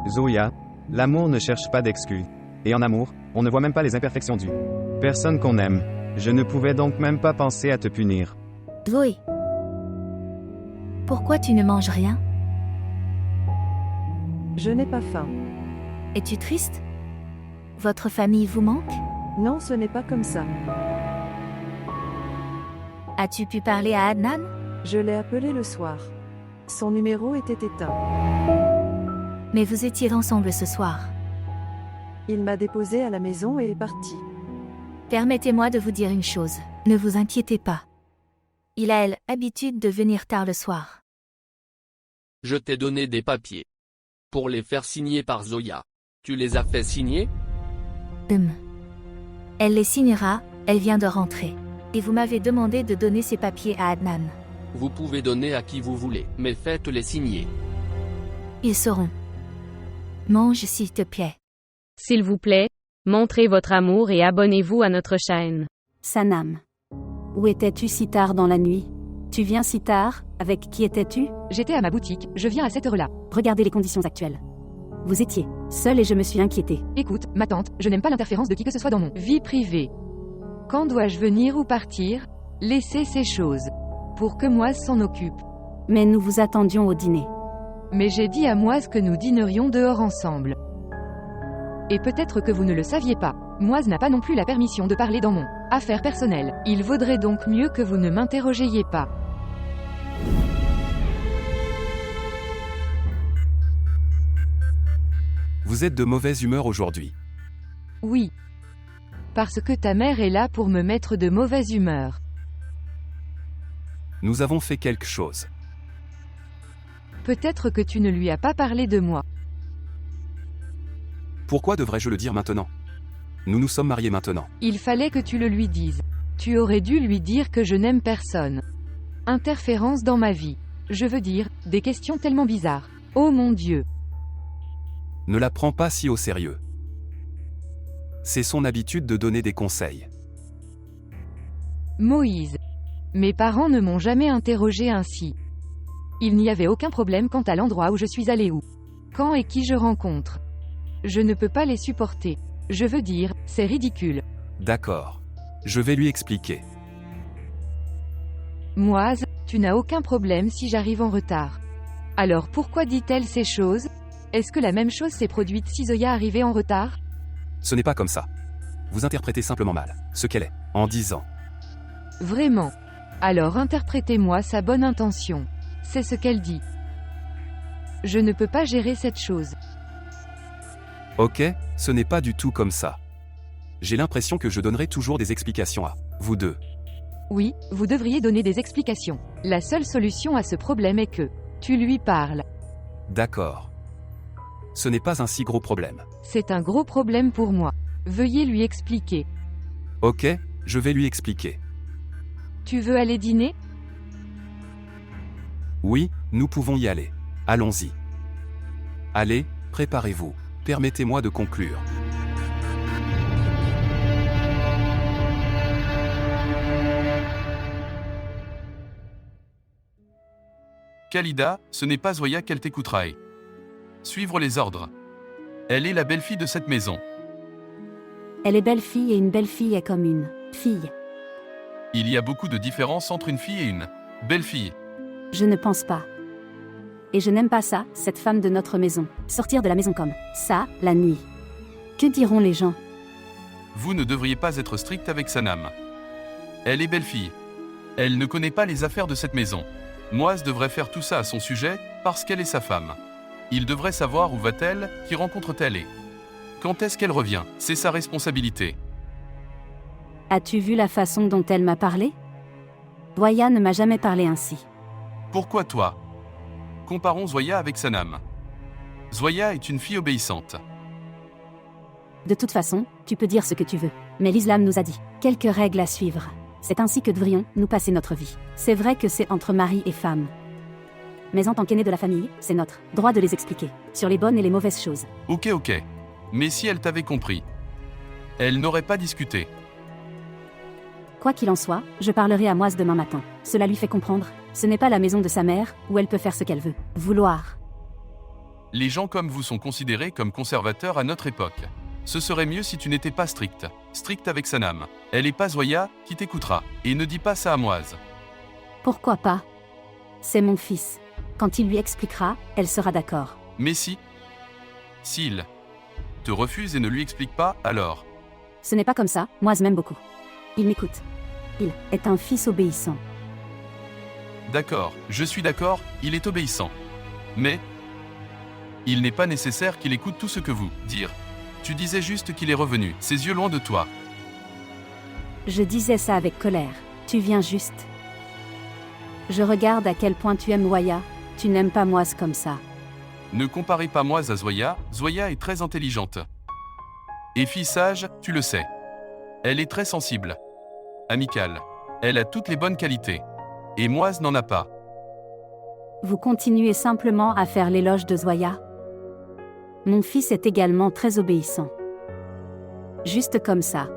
Zoya, l'amour ne cherche pas d'excuses. Et en amour, on ne voit même pas les imperfections du personne qu'on aime. Je ne pouvais donc même pas penser à te punir. Zoé. Pourquoi tu ne manges rien? Je n'ai pas faim. Es-tu triste? Votre famille vous manque? Non, ce n'est pas comme ça. As-tu pu parler à Adnan? Je l'ai appelé le soir. Son numéro était éteint. Mais vous étiez ensemble ce soir. Il m'a déposé à la maison et est parti. Permettez-moi de vous dire une chose, ne vous inquiétez pas. Il a l'habitude de venir tard le soir. Je t'ai donné des papiers. Pour les faire signer par Zoya. Tu les as fait signer? Elle les signera, elle vient de rentrer. Et vous m'avez demandé de donner ces papiers à Adnan. Vous pouvez donner à qui vous voulez, mais faites-les signer. Ils sauront. Mange s'il te plaît. S'il vous plaît, montrez votre amour et abonnez-vous à notre chaîne. Sanam. Où étais-tu si tard dans la nuit? Tu viens si tard, avec qui étais-tu? J'étais à ma boutique, je viens à cette heure-là. Regardez les conditions actuelles. Vous étiez seul et je me suis inquiétée. Écoute, ma tante, je n'aime pas l'interférence de qui que ce soit dans mon Vie privée. Quand dois-je venir ou partir? Laissez ces choses. Pour que Moise s'en occupe. Mais nous vous attendions au dîner. Mais j'ai dit à Moise que nous dînerions dehors ensemble. Et peut-être que vous ne le saviez pas. Moise n'a pas non plus la permission de parler dans mon affaire personnelle. Il vaudrait donc mieux que vous ne m'interrogiez pas. Vous êtes de mauvaise humeur aujourd'hui. Oui. Parce que ta mère est là pour me mettre de mauvaise humeur. Nous avons fait quelque chose. Peut-être que tu ne lui as pas parlé de moi. Pourquoi devrais-je le dire maintenant? Nous nous sommes mariés maintenant. Il fallait que tu le lui dises. Tu aurais dû lui dire que je n'aime personne. Interférence dans ma vie. Je veux dire, des questions tellement bizarres. Oh mon Dieu. Ne la prends pas si au sérieux. C'est son habitude de donner des conseils. Moïse. Mes parents ne m'ont jamais interrogé ainsi. Il n'y avait aucun problème quant à l'endroit où je suis allé où. Quand et qui je rencontre. Je ne peux pas les supporter. Je veux dire, c'est ridicule. D'accord. Je vais lui expliquer. Moise, tu n'as aucun problème si j'arrive en retard. Alors pourquoi dit-elle ces choses? Est-ce que la même chose s'est produite si Zoya arrivait en retard? Ce n'est pas comme ça. Vous interprétez simplement mal ce qu'elle est, en disant. Vraiment. Alors interprétez-moi sa bonne intention. C'est ce qu'elle dit. Je ne peux pas gérer cette chose. Ok, ce n'est pas du tout comme ça. J'ai l'impression que je donnerai toujours des explications à vous deux. Oui, vous devriez donner des explications. La seule solution à ce problème est que tu lui parles. D'accord. Ce n'est pas un si gros problème. C'est un gros problème pour moi. Veuillez lui expliquer. Ok, je vais lui expliquer. Tu veux aller dîner? Oui, nous pouvons y aller. Allons-y. Allez, préparez-vous. Permettez-moi de conclure. Khalida, ce n'est pas Zoya qu'elle t'écoutera. Suivre les ordres. Elle est la belle-fille de cette maison. Elle est belle-fille et une belle-fille est comme une fille. Il y a beaucoup de différence entre une fille et une belle-fille. Je ne pense pas. Et je n'aime pas ça, cette femme de notre maison. Sortir de la maison comme ça, la nuit. Que diront les gens? Vous ne devriez pas être strict avec Sanam. Elle est belle-fille. Elle ne connaît pas les affaires de cette maison. Moise devrait faire tout ça à son sujet, parce qu'elle est sa femme. Il devrait savoir où va-t-elle, qui rencontre-t-elle et quand est-ce qu'elle revient. C'est sa responsabilité. As-tu vu la façon dont elle m'a parlé? Zoya ne m'a jamais parlé ainsi. Pourquoi toi? Comparons Zoya avec Sanam. Zoya est une fille obéissante. De toute façon, tu peux dire ce que tu veux. Mais l'islam nous a dit quelques règles à suivre. C'est ainsi que devrions nous passer notre vie. C'est vrai que c'est entre mari et femme. Mais en tant qu'aîné de la famille, c'est notre droit de les expliquer, sur les bonnes et les mauvaises choses. Ok. Mais si elle t'avait compris, elle n'aurait pas discuté. Quoi qu'il en soit, je parlerai à Moise demain matin. Cela lui fait comprendre, ce n'est pas la maison de sa mère, où elle peut faire ce qu'elle veut. Vouloir. Les gens comme vous sont considérés comme conservateurs à notre époque. Ce serait mieux si tu n'étais pas strict. Strict avec Sanam. Elle est pas Zoya qui t'écoutera. Et ne dis pas ça à Moise. Pourquoi pas? C'est mon fils. Quand il lui expliquera, elle sera d'accord. Mais s'il te refuse et ne lui explique pas, alors. Ce n'est pas comme ça, Moise m'aime beaucoup. Il m'écoute. Il est un fils obéissant. D'accord, je suis d'accord, il est obéissant. Mais il n'est pas nécessaire qu'il écoute tout ce que vous dire. Tu disais juste qu'il est revenu, ses yeux loin de toi. Je disais ça avec colère. Tu viens juste. Je regarde à quel point tu aimes Waya. Tu n'aimes pas Moise comme ça. Ne comparez pas Moise à Zoya, Zoya est très intelligente. Et fille sage, tu le sais. Elle est très sensible. Amicale. Elle a toutes les bonnes qualités. Et Moise n'en a pas. Vous continuez simplement à faire l'éloge de Zoya. Mon fils est également très obéissant. Juste comme ça.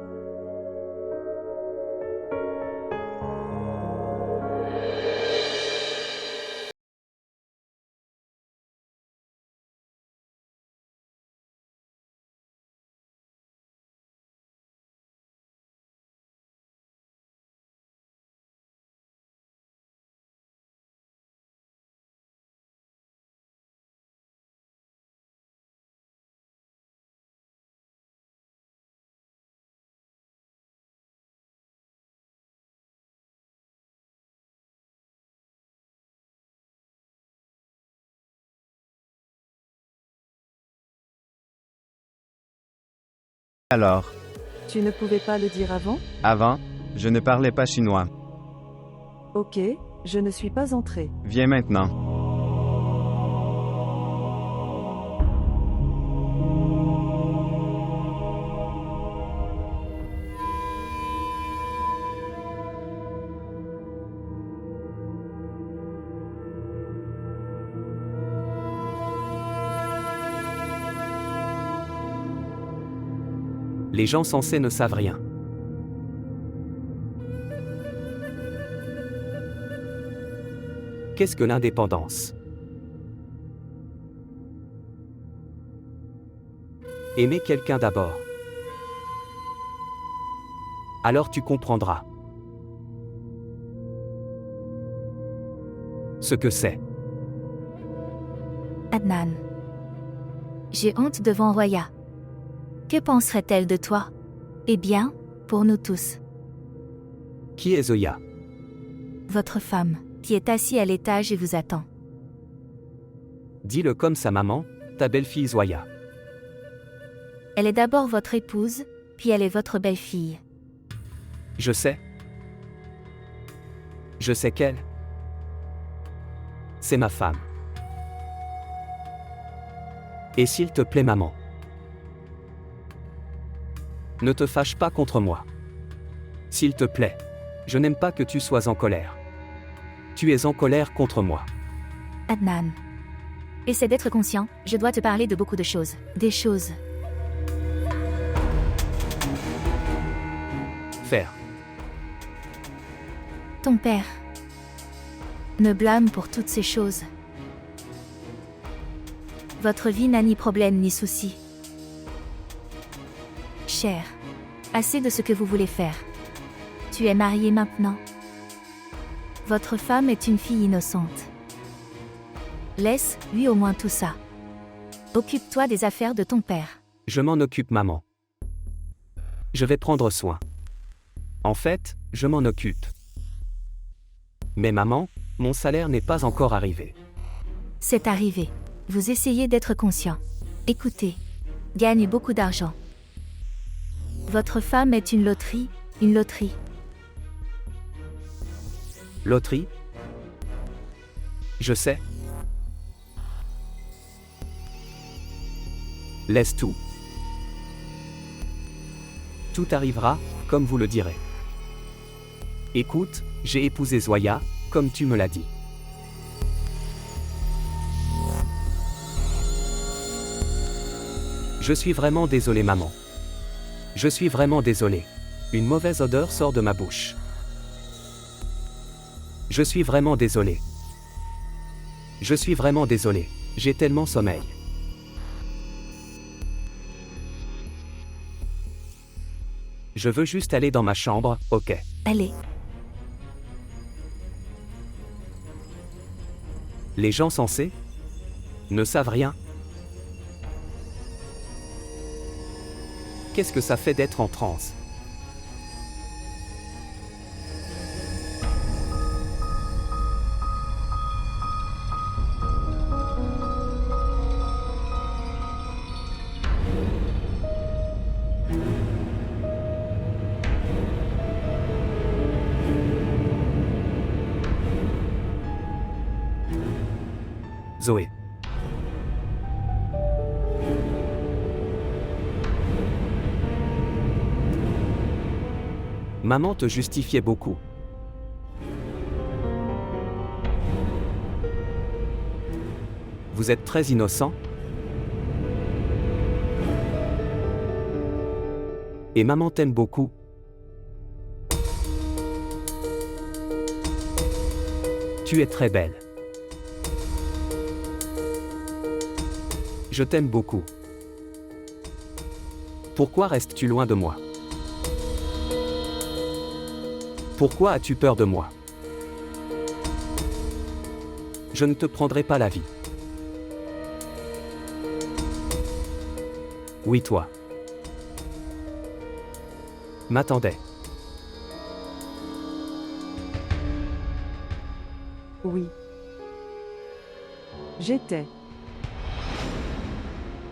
Alors, Tu ne pouvais pas le dire avant? avant, je ne parlais pas chinois. Ok, je ne suis pas entré. Viens maintenant. Les gens sensés ne savent rien. Qu'est-ce que l'indépendance? Aimer quelqu'un d'abord. Alors tu comprendras ce que c'est. Adnan. J'ai honte devant Roya. Que penserait-elle de toi? Eh bien, pour nous tous. Qui est Zoya? Votre femme, qui est assise à l'étage et vous attend. Dis-le comme sa maman, ta belle-fille Zoya. Elle est d'abord votre épouse, puis elle est votre belle-fille. Je sais. Je sais qu'elle. C'est ma femme. Et s'il te plaît, maman, ne te fâche pas contre moi. S'il te plaît, je n'aime pas que tu sois en colère. Tu es en colère contre moi. Adnan. Essaie d'être conscient, je dois te parler de beaucoup de choses. Des choses. Faire. Ton père me blâme pour toutes ces choses. Votre vie n'a ni problème ni souci. Cher, assez de ce que vous voulez faire. Tu es marié maintenant. Votre femme est une fille innocente. Laisse, lui au moins tout ça. Occupe-toi des affaires de ton père. Je m'en occupe, maman. Je vais prendre soin. En fait, je m'en occupe. Mais maman, mon salaire n'est pas encore arrivé. C'est arrivé. Vous essayez d'être conscient. Écoutez. Gagne beaucoup d'argent. Votre femme est une loterie, une loterie. Loterie? Je sais. Laisse tout. Tout arrivera, comme vous le direz. Écoute, j'ai épousé Zoya, comme tu me l'as dit. Je suis vraiment désolé, maman. Je suis vraiment désolé. Une mauvaise odeur sort de ma bouche. Je suis vraiment désolé. Je suis vraiment désolé. J'ai tellement sommeil. Je veux juste aller dans ma chambre, ok. Allez. Les gens censés ne savent rien. Qu'est-ce que ça fait d'être en transe? Zoé. Maman te justifiait beaucoup. Vous êtes très innocent. Et maman t'aime beaucoup. Tu es très belle. Je t'aime beaucoup. Pourquoi restes-tu loin de moi? Pourquoi as-tu peur de moi? Je ne te prendrai pas la vie. Oui, toi. M'attendais. Oui. J'étais.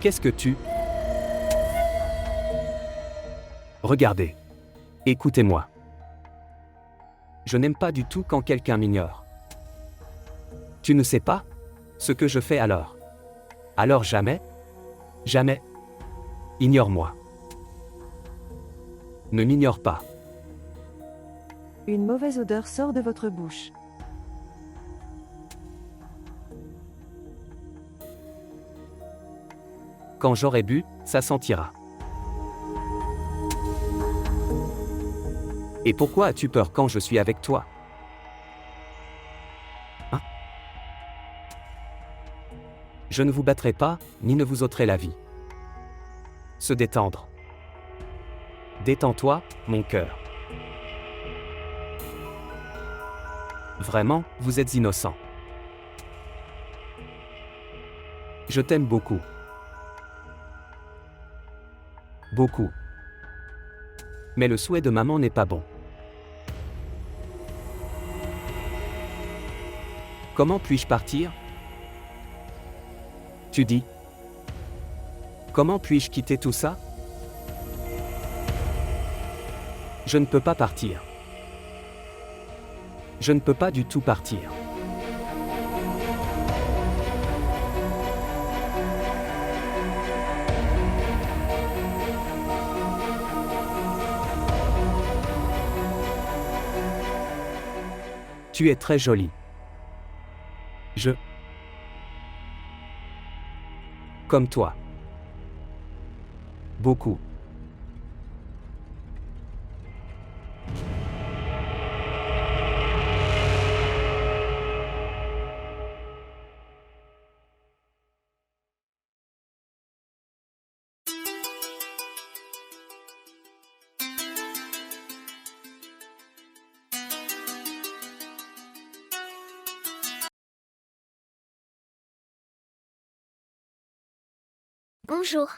Qu'est-ce que tu... Regardez. Écoutez-moi. Je n'aime pas du tout quand quelqu'un m'ignore. Tu ne sais pas ce que je fais alors. Alors jamais, jamais, ignore-moi. Ne m'ignore pas. Une mauvaise odeur sort de votre bouche. Quand j'aurai bu, ça sentira. Et pourquoi as-tu peur quand je suis avec toi? Hein? Je ne vous battrai pas, ni ne vous ôterai la vie. Se détendre. Détends-toi, mon cœur. Vraiment, vous êtes innocent. Je t'aime beaucoup. Beaucoup. Mais le souhait de maman n'est pas bon. Comment puis-je partir? Tu dis. Comment puis-je quitter tout ça? Je ne peux pas partir. Je ne peux pas du tout partir. Tu es très jolie. Je... Comme toi. Beaucoup. Bonjour.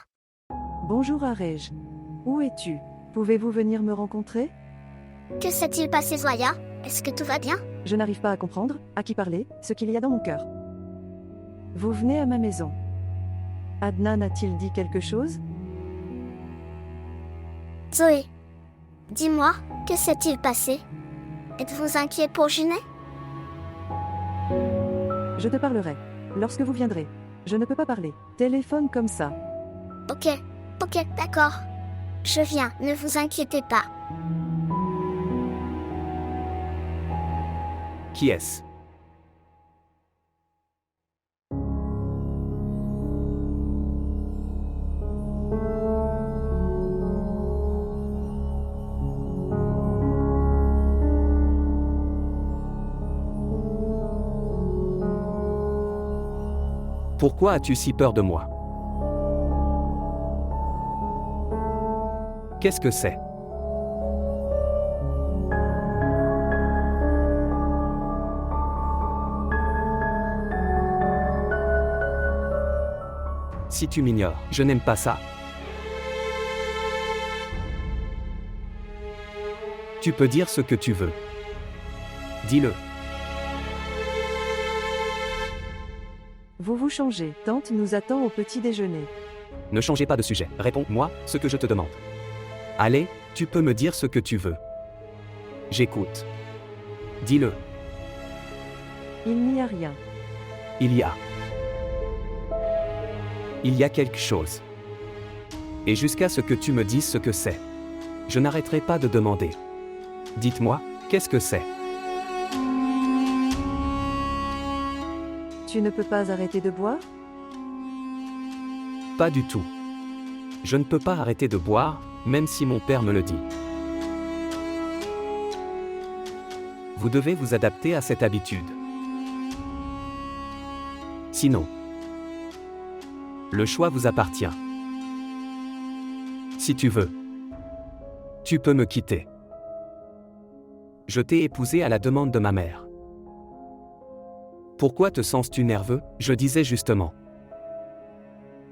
Bonjour Arej. Où es-tu? Pouvez-vous venir me rencontrer? Que s'est-il passé, Zoya? Est-ce que tout va bien? Je n'arrive pas à comprendre, à qui parler, ce qu'il y a dans mon cœur. Vous venez à ma maison. Adnan a-t-il dit quelque chose? Zoé, dis-moi, que s'est-il passé? Êtes-vous inquiet pour Junet? Je te parlerai. Lorsque vous viendrez. Je ne peux pas parler. Téléphone comme ça. Ok, d'accord. Je viens, ne vous inquiétez pas. Qui est-ce? Pourquoi as-tu si peur de moi? Qu'est-ce que c'est? Si tu m'ignores, je n'aime pas ça. Tu peux dire ce que tu veux. Dis-le. Vous vous changez. Tante nous attend au petit déjeuner. Ne changez pas de sujet. Réponds-moi ce que je te demande. Allez, tu peux me dire ce que tu veux. J'écoute. Dis-le. Il n'y a rien. Il y a. Il y a quelque chose. Et jusqu'à ce que tu me dises ce que c'est, je n'arrêterai pas de demander. Dites-moi, qu'est-ce que c'est? Tu ne peux pas arrêter de boire? Pas du tout. Je ne peux pas arrêter de boire, même si mon père me le dit. Vous devez vous adapter à cette habitude. Sinon, le choix vous appartient. Si tu veux, tu peux me quitter. Je t'ai épousé à la demande de ma mère. Pourquoi te sens-tu nerveux? Je disais justement.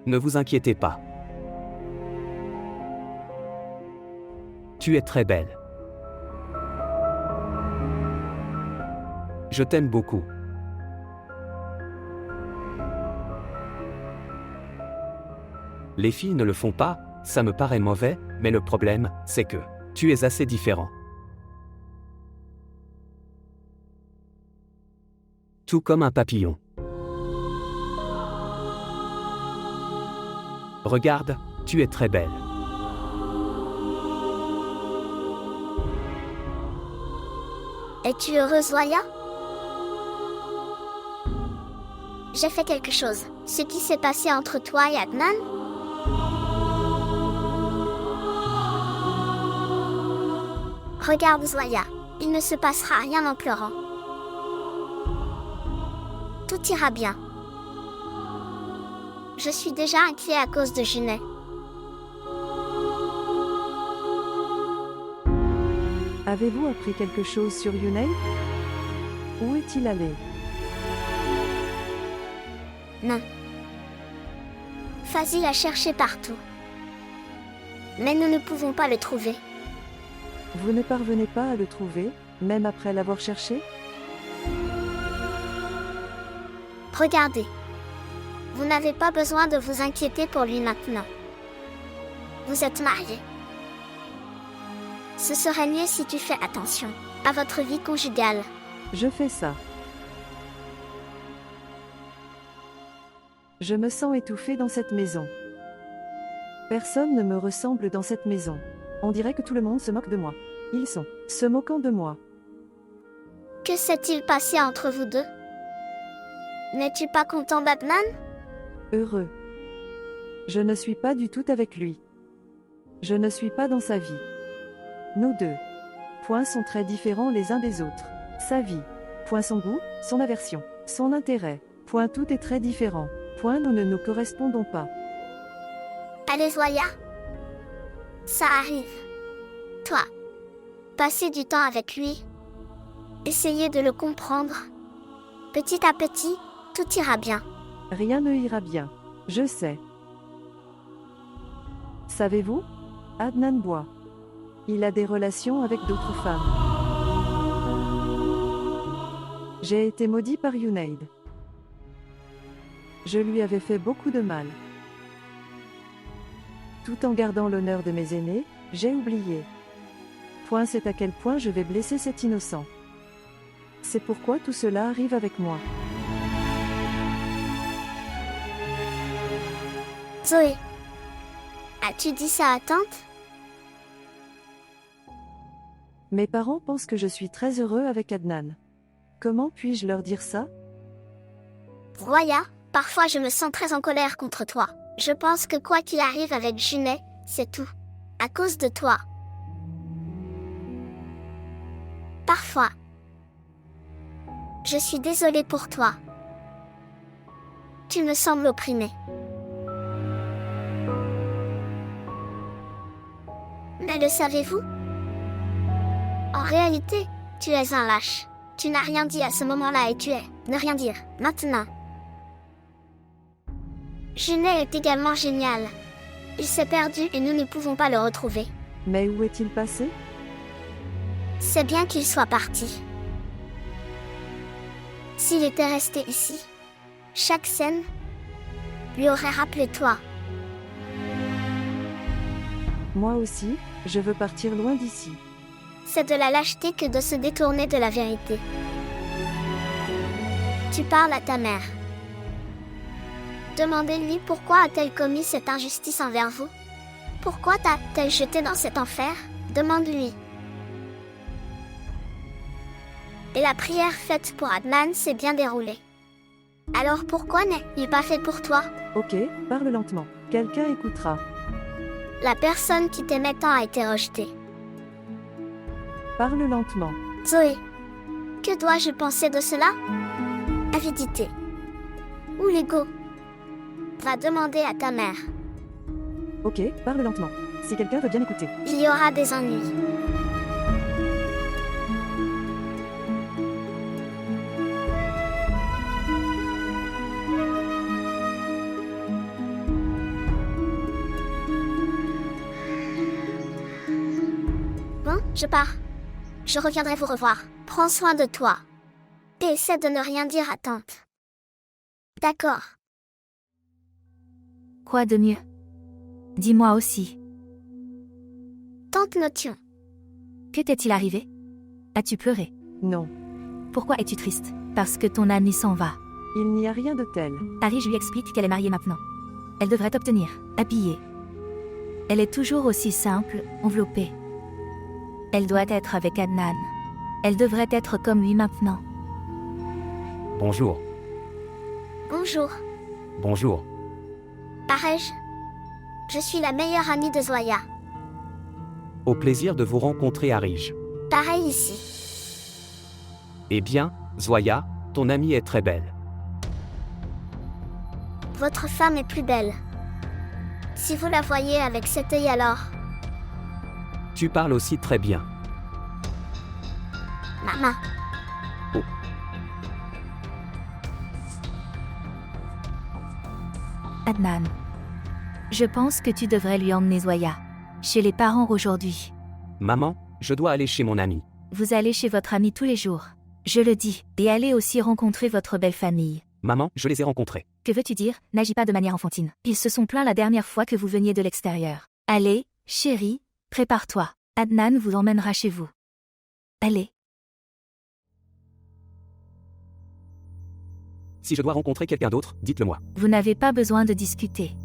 Ne vous inquiétez pas. Tu es très belle. Je t'aime beaucoup. Les filles ne le font pas, ça me paraît mauvais, mais le problème, c'est que tu es assez différent. Tout comme un papillon. Regarde, tu es très belle. Es-tu heureuse, Zoya? J'ai fait quelque chose. Ce qui s'est passé entre toi et Adnan? Regarde, Zoya. Il ne se passera rien en pleurant. Tout ira bien. Je suis déjà inquiet à cause de Junet. Avez-vous appris quelque chose sur Junet? Où est-il allé? Non. Fazil a cherché partout. Mais nous ne pouvons pas le trouver. Vous ne parvenez pas à le trouver, même après l'avoir cherché? Regardez. Vous n'avez pas besoin de vous inquiéter pour lui maintenant. Vous êtes mariés. Ce serait mieux si tu fais attention à votre vie conjugale. Je fais ça. Je me sens étouffée dans cette maison. Personne ne me ressemble dans cette maison. On dirait que tout le monde se moque de moi. Ils sont se moquant de moi. Que s'est-il passé entre vous deux? N'es-tu pas content d'Adnan? Heureux. Je ne suis pas du tout avec lui. Je ne suis pas dans sa vie. Nous deux. Points sont très différents les uns des autres. Sa vie. Point son goût, son aversion, son intérêt. Point tout est très différent. Point nous ne nous correspondons pas. Allez, Zoya. Ça arrive. Toi. Passez du temps avec lui. Essayez de le comprendre. Petit à petit, tout ira bien. Rien ne ira bien. Je sais. Savez-vous? Adnan boit. Il a des relations avec d'autres femmes. J'ai été maudit par Junaid. Je lui avais fait beaucoup de mal. Tout en gardant l'honneur de mes aînés, j'ai oublié. Point c'est à quel point je vais blesser cet innocent. C'est pourquoi tout cela arrive avec moi. Zoé. As-tu dit ça à tante? Mes parents pensent que je suis très heureux avec Adnan. Comment puis-je leur dire ça? Zoya, parfois je me sens très en colère contre toi. Je pense que quoi qu'il arrive avec Junet, c'est tout. À cause de toi. Parfois. Je suis désolée pour toi. Tu me sembles opprimée. Mais le savez-vous? En réalité, tu es un lâche. Tu n'as rien dit à ce moment-là et tu es ne rien dire maintenant. Junet est également génial. Il s'est perdu et nous ne pouvons pas le retrouver. Mais où est-il passé? C'est bien qu'il soit parti. S'il était resté ici, chaque scène lui aurait rappelé toi. Moi aussi, je veux partir loin d'ici. C'est de la lâcheté que de se détourner de la vérité. Tu parles à ta mère. Demandez-lui pourquoi a-t-elle commis cette injustice envers vous? Pourquoi t'a-t-elle jeté dans cet enfer? Demande-lui. Et la prière faite pour Adnan s'est bien déroulée. Alors pourquoi n'est-il pas fait pour toi? Ok, parle lentement. Quelqu'un écoutera. La personne qui t'aimait tant a été rejetée. Parle lentement. Zoé, que dois-je penser de cela? Avidité. Ou l'ego? Va demander à ta mère. Ok, parle lentement. Si quelqu'un veut bien écouter. Il y aura des ennuis. Bon, je pars. Je reviendrai vous revoir. Prends soin de toi. Et essaie de ne rien dire à tante. D'accord. Quoi de mieux? Dis-moi aussi. Tante Notion. Que t'est-il arrivé? As-tu pleuré? Non. Pourquoi es-tu triste? Parce que ton ami s'en va. Il n'y a rien de tel. Harry lui explique qu'elle est mariée maintenant. Elle devrait t'obtenir, habillée. Elle est toujours aussi simple, enveloppée. Elle doit être avec Adnan. Elle devrait être comme lui maintenant. Bonjour. Bonjour. Bonjour. Pareil. Je suis la meilleure amie de Zoya. Au plaisir de vous rencontrer, Arij. Pareil ici. Eh bien, Zoya, ton amie est très belle. Votre femme est plus belle. Si vous la voyez avec cet œil alors. Tu parles aussi très bien. Maman. Oh. Adnan. Je pense que tu devrais lui emmener Zoya. Chez les parents aujourd'hui. Maman, je dois aller chez mon ami. Vous allez chez votre ami tous les jours. Je le dis. Et allez aussi rencontrer votre belle famille. Maman, je les ai rencontrés. Que veux-tu dire? N'agis pas de manière enfantine. Ils se sont plaints la dernière fois que vous veniez de l'extérieur. Allez, chérie, prépare-toi. Adnan vous emmènera chez vous. Allez. Si je dois rencontrer quelqu'un d'autre, dites-le-moi. Vous n'avez pas besoin de discuter.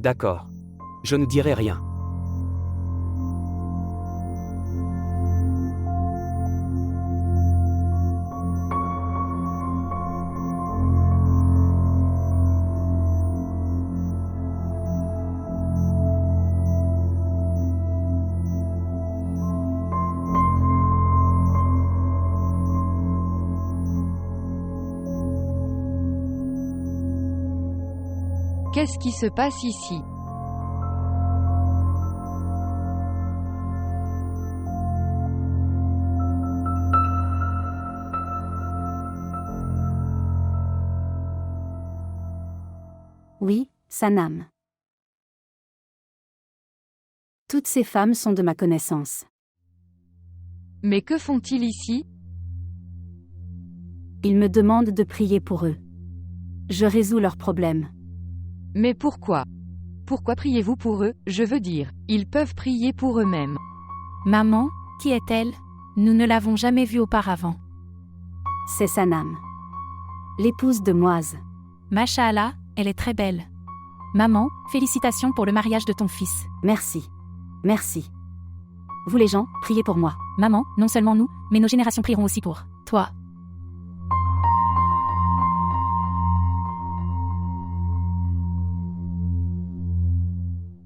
D'accord. Je ne dirai rien. Qu'est-ce qui se passe ici? Oui, Sanam. Toutes ces femmes sont de ma connaissance. Mais que font-ils ici? Ils me demandent de prier pour eux. Je résous leurs problèmes. Mais pourquoi? Pourquoi priez-vous pour eux? Je veux dire, ils peuvent prier pour eux-mêmes. Maman, qui est-elle? Nous ne l'avons jamais vue auparavant. C'est Sanam. L'épouse de Moise. Masha'Allah, elle est très belle. Maman, félicitations pour le mariage de ton fils. Merci. Merci. Vous les gens, priez pour moi. Maman, non seulement nous, mais nos générations prieront aussi pour toi.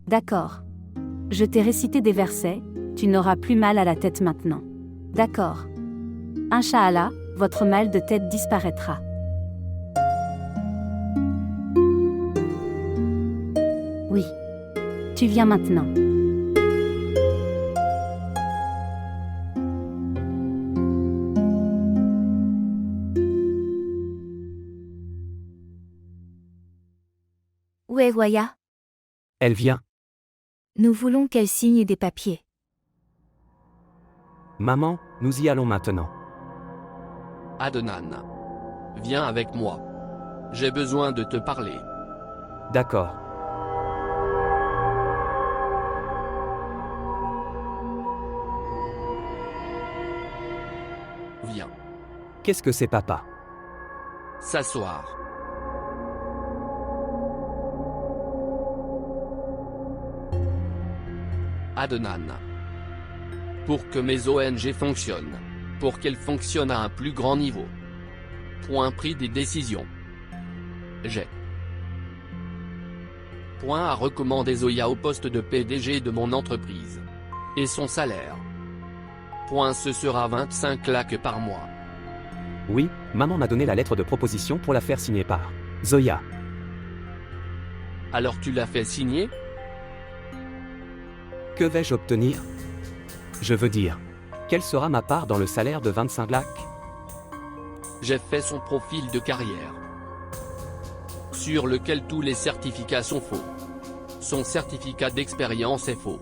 D'accord. Je t'ai récité des versets, tu n'auras plus mal à la tête maintenant. D'accord. Inch'Allah, votre mal de tête disparaîtra. Oui. Tu viens maintenant. Où est Zoya? Elle vient. Nous voulons qu'elle signe des papiers. Maman, nous y allons maintenant. Adnan. Viens avec moi. J'ai besoin de te parler. D'accord. Viens. Qu'est-ce que c'est, papa? S'asseoir. Adnan. Pour que mes ONG fonctionnent. Pour qu'elles fonctionnent à un plus grand niveau. Point pris des décisions. J'ai. Point à recommander Zoya au poste de PDG de mon entreprise. Et son salaire. Point ce sera 25 lakhs par mois. Oui, maman m'a donné la lettre de proposition pour la faire signer par Zoya. Alors tu l'as fait signer? Que vais-je obtenir? Je veux dire, quelle sera ma part dans le salaire de 25 lakhs? J'ai fait son profil de carrière. Sur lequel tous les certificats sont faux. Son certificat d'expérience est faux.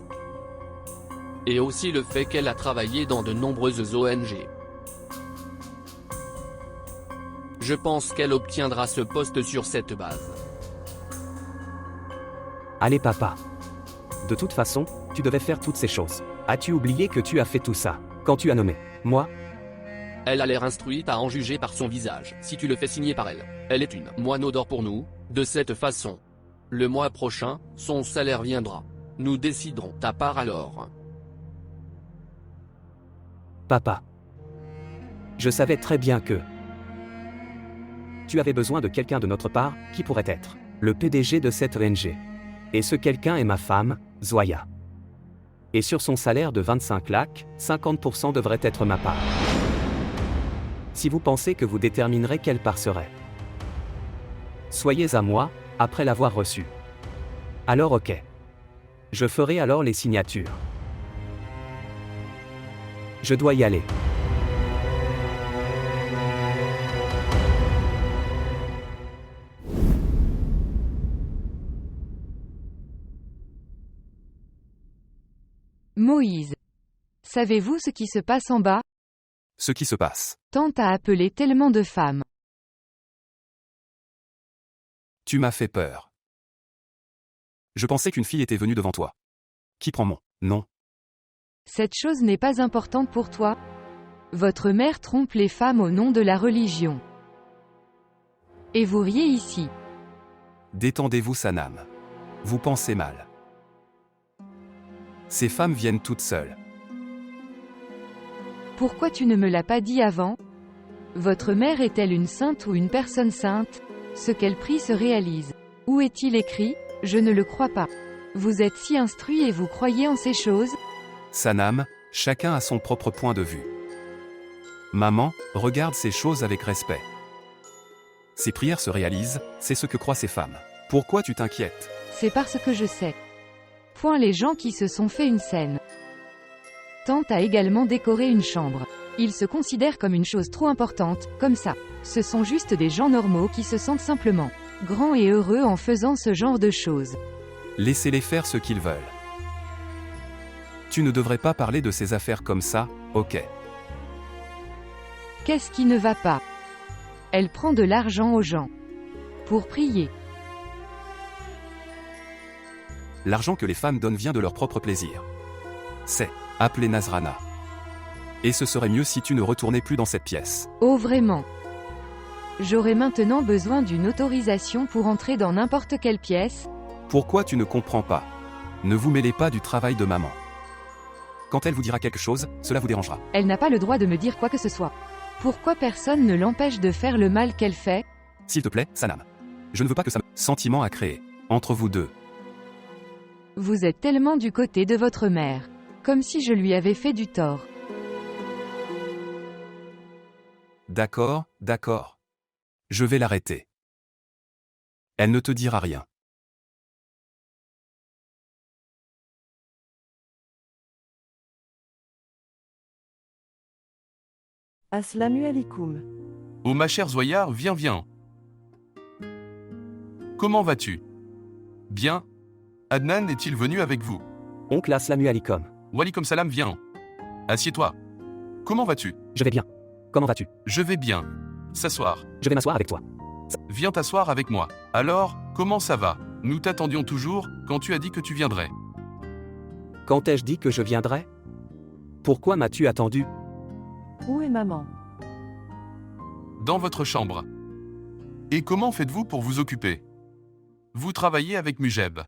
Et aussi le fait qu'elle a travaillé dans de nombreuses ONG. Je pense qu'elle obtiendra ce poste sur cette base. Allez, papa. De toute façon, tu devais faire toutes ces choses. As-tu oublié que tu as fait tout ça quand tu as nommé moi? Elle a l'air instruite à en juger par son visage. Si tu le fais signer par elle, elle est une moineau d'or pour nous. De cette façon, le mois prochain, son salaire viendra. Nous déciderons ta part alors. Papa. Je savais très bien que tu avais besoin de quelqu'un de notre part, qui pourrait être le PDG de cette ONG. Et ce quelqu'un est ma femme, Zoya. Et sur son salaire de 25 lakhs, 50% devrait être ma part. Si vous pensez que vous déterminerez quelle part serait, soyez à moi, après l'avoir reçu. Alors ok. Je ferai alors les signatures. Je dois y aller. Moïse. Savez-vous ce qui se passe en bas? Ce qui se passe. Tante a appelé tellement de femmes. Tu m'as fait peur. Je pensais qu'une fille était venue devant toi. Qui prend mon nom? Cette chose n'est pas importante pour toi? Votre mère trompe les femmes au nom de la religion. Et vous riez ici. Détendez-vous, Sanam. Vous pensez mal. Ces femmes viennent toutes seules. Pourquoi tu ne me l'as pas dit avant? Votre mère est-elle une sainte ou une personne sainte? Ce qu'elle prie se réalise. Où est-il écrit? Je ne le crois pas. Vous êtes si instruit et vous croyez en ces choses? Sanam, chacun a son propre point de vue. Maman, regarde ces choses avec respect. Ces prières se réalisent, c'est ce que croient ces femmes. Pourquoi tu t'inquiètes? C'est parce que je sais. Point les gens qui se sont fait une scène. Tante a également décoré une chambre. Ils se considèrent comme une chose trop importante, comme ça. Ce sont juste des gens normaux qui se sentent simplement grands et heureux en faisant ce genre de choses. Laissez-les faire ce qu'ils veulent. Tu ne devrais pas parler de ces affaires comme ça, ok? Qu'est-ce qui ne va pas? Elle prend de l'argent aux gens. Pour prier. L'argent que les femmes donnent vient de leur propre plaisir. C'est appelé Nazrana. Et ce serait mieux si tu ne retournais plus dans cette pièce. Oh vraiment? J'aurais maintenant besoin d'une autorisation pour entrer dans n'importe quelle pièce? Pourquoi tu ne comprends pas? Ne vous mêlez pas du travail de maman. Quand elle vous dira quelque chose, cela vous dérangera. Elle n'a pas le droit de me dire quoi que ce soit. Pourquoi personne ne l'empêche de faire le mal qu'elle fait? S'il te plaît, Sanam. Je ne veux pas que ça sentiment à créer entre vous deux. Vous êtes tellement du côté de votre mère. Comme si je lui avais fait du tort. D'accord, d'accord. Je vais l'arrêter. Elle ne te dira rien. Assalamu alaikum. Oh ma chère Zoya, viens. Comment vas-tu? Bien. Adnan est-il venu avec vous? Oncle Assalamu alaikum. Walaikum salam, viens. Assieds-toi. Comment vas-tu? Je vais bien. Comment vas-tu? Je vais bien. S'asseoir. Je vais m'asseoir avec toi. Viens t'asseoir avec moi. Alors, comment ça va? Nous t'attendions toujours, quand tu as dit que tu viendrais. Quand ai-je dit que je viendrais? Pourquoi m'as-tu attendu? Où est maman? Dans votre chambre. Et comment faites-vous pour vous occuper? Vous travaillez avec Mujeb.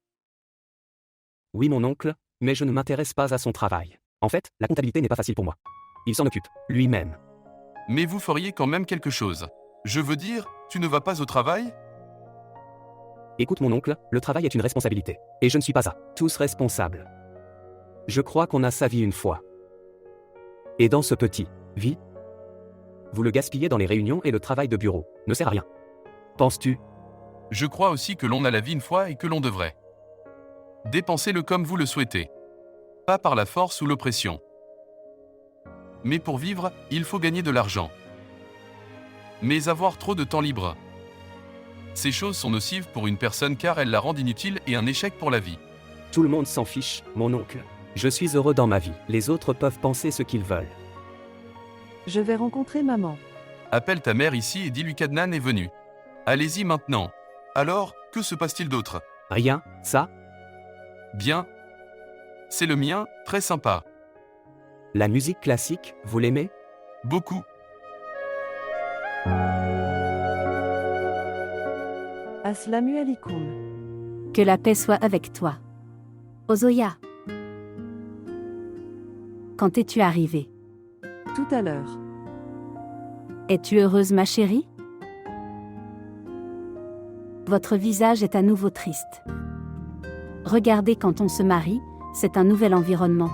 Oui mon oncle, mais je ne m'intéresse pas à son travail. En fait, la comptabilité n'est pas facile pour moi. Il s'en occupe, lui-même. Mais vous feriez quand même quelque chose. Je veux dire, tu ne vas pas au travail? Écoute mon oncle, le travail est une responsabilité. Et je ne suis pas à tous responsables. Je crois qu'on a sa vie une fois. Et dans ce petit vie, vous le gaspillez dans les réunions et le travail de bureau. Ne sert à rien. Penses-tu? Je crois aussi que l'on a la vie une fois et que l'on devrait. Dépensez-le comme vous le souhaitez. Pas par la force ou l'oppression. Mais pour vivre, il faut gagner de l'argent. Mais avoir trop de temps libre. Ces choses sont nocives pour une personne car elles la rendent inutile et un échec pour la vie. Tout le monde s'en fiche, mon oncle. Je suis heureux dans ma vie. Les autres peuvent penser ce qu'ils veulent. Je vais rencontrer maman. Appelle ta mère ici et dis-lui qu'Adnan est venu. Allez-y maintenant. Alors, que se passe-t-il d'autre? Rien, ça? Bien. C'est le mien, très sympa. La musique classique, vous l'aimez? Beaucoup. Assalamu alaikum. Que la paix soit avec toi. Ozoya. Quand es-tu arrivée? Tout à l'heure. Es-tu heureuse ma chérie? Votre visage est à nouveau triste. Regardez quand on se marie, c'est un nouvel environnement.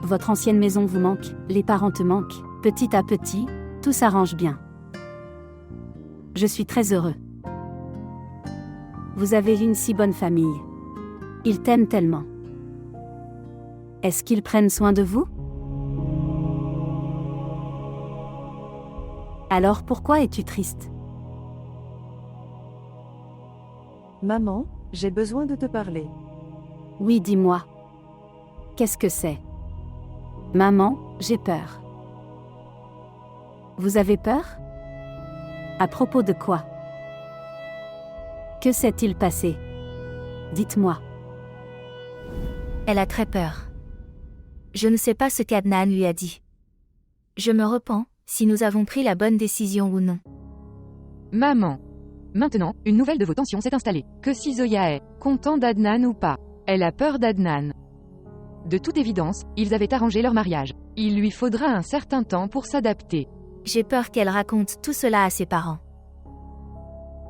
Votre ancienne maison vous manque, les parents te manquent, petit à petit, tout s'arrange bien. Je suis très heureux. Vous avez une si bonne famille. Ils t'aiment tellement. Est-ce qu'ils prennent soin de vous? Alors pourquoi es-tu triste? Maman, j'ai besoin de te parler. Oui, dis-moi. Qu'est-ce que c'est? Maman, j'ai peur. Vous avez peur? À propos de quoi? Que s'est-il passé? Dites-moi. Elle a très peur. Je ne sais pas ce qu'Adnan lui a dit. Je me repens, si nous avons pris la bonne décision ou non. Maman. Maintenant, une nouvelle de vos tensions s'est installée. Que si Zoya est content d'Adnan ou pas? Elle a peur d'Adnan. De toute évidence, ils avaient arrangé leur mariage. Il lui faudra un certain temps pour s'adapter. J'ai peur qu'elle raconte tout cela à ses parents.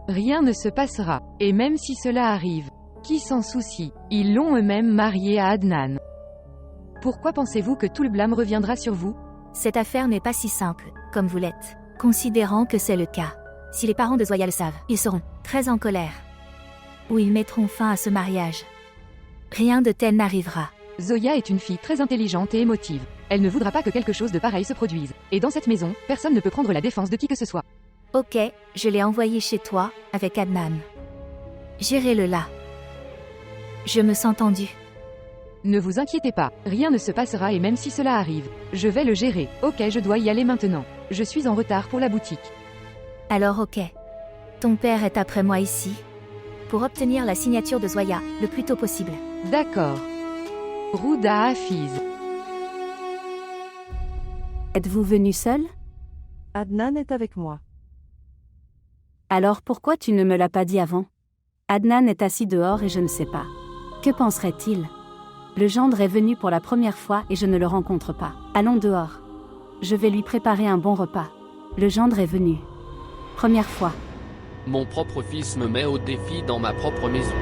Rien ne se passera, et même si cela arrive, qui s'en soucie? Ils l'ont eux-mêmes marié à Adnan. Pourquoi pensez-vous que tout le blâme reviendra sur vous? Cette affaire n'est pas si simple, comme vous l'êtes. Considérant que c'est le cas. Si les parents de Zoya le savent, ils seront très en colère. Ou ils mettront fin à ce mariage. Rien de tel n'arrivera. Zoya est une fille très intelligente et émotive. Elle ne voudra pas que quelque chose de pareil se produise. Et dans cette maison, personne ne peut prendre la défense de qui que ce soit. Ok, je l'ai envoyé chez toi, avec Adnan. Gérez-le là. Je me sens tendue. Ne vous inquiétez pas, rien ne se passera et même si cela arrive, je vais le gérer. Ok, je dois y aller maintenant. Je suis en retard pour la boutique. Alors ok. Ton père est après moi ici. Pour obtenir la signature de Zoya, le plus tôt possible. D'accord. Rouda Hafiz. Êtes-vous venu seul? Adnan est avec moi. Alors pourquoi tu ne me l'as pas dit avant? Adnan est assis dehors et je ne sais pas. Que penserait-il? Le gendre est venu pour la première fois et je ne le rencontre pas. Allons dehors. Je vais lui préparer un bon repas. Le gendre est venu. Première fois. Mon propre fils me met au défi dans ma propre maison.